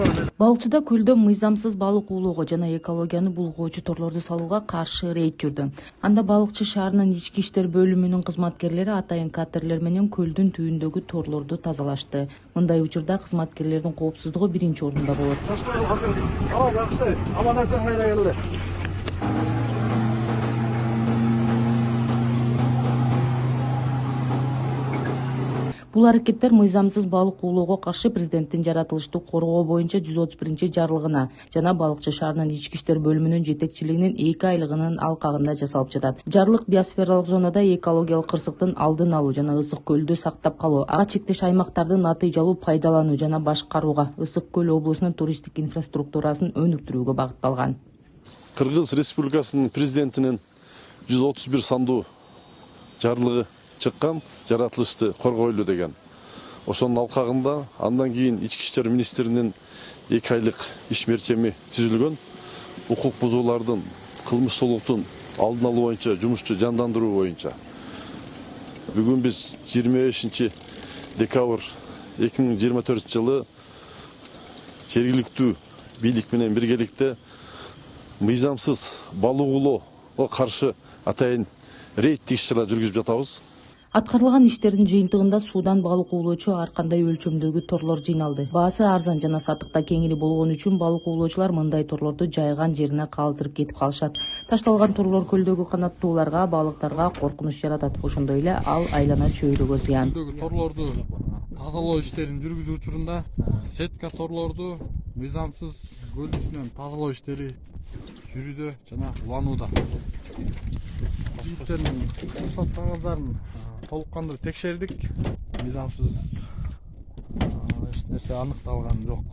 Балыкчыда көлдө мыйзамсыз балык уулоого жана экологияны булгоочу торлорду салууга каршы рейд жүрдү. Анда балыкчы шаарынын ички иштер бөлүмүнүн кызматкерлери атайын катерлер менен көлдүн түбүндөгү торлорду тазалашты. Мындай учурда кызматкерлердин коопсуздугу биринчи орунда болот. Бул аракеттер мыйзамсыз балык уулоого каршы президенттин жаратылыштык коргоо боюнча 131-жарлыгына жана балыкчы шаарынын ички иштер бөлүмүнүн жетекчилигинин 2 айлыгынын алкагында жасалып жатат. Жарлык биосфералык зонада экологиялык кырсыктын алдын алуу жана ысык көлдү сактап калуу, ага чектеш аймактарды натыйжалуу пайдалануу жана башкарууга, Ысык көл облусунун туристтик инфраструктурасын өнүктүрүүгө багытталган. Кыргыз Республикасынын президентинин 131 сандуу жарлыгы чыккан, жаратылышты коргойлу деген. Ошонун алкагында андан кийин ички иштер министринин 2 айлык иш мерчеми түзүлгөн. Укук бузуулардын, кылмыштуулуктун алдын алуу боюнча жумушчу жандандыруу боюнча. Бүгүн биз 25 декабрь 2024 жылы жергиликтүү бийлик менен биргеликте мыйзамсыз балык уулоого каршы атайын рейдтик иш-чара жүргүзүп жатабыз. Аткарылган иштердин жыйынтыгында суудан балык уулоочу ар кандай өлчөмдөгү торлор жыйналды. Баасы арзан жана сатыкта кеңири болгон үчүн балык уулоочулар мындай торлорду жайган жерине калтырып кетип калышат. Ташталган торлор көлдөгү канаттууларга, балыктарга коркунуч жаратат. Ошондой эле ал айлана чөйрөгө зыян. Көлдөгү торлорду тазалоо иштерин жүргүзүү учурунда сетка торлорду мыйзамсыз көл үстүнөн тазалоо иштери жүрүүдө жана уланууда. Иштердин уруксат кагаздарын толук кандуу текшердик. Мыйзамсыз эч нерсе аныкталган жок.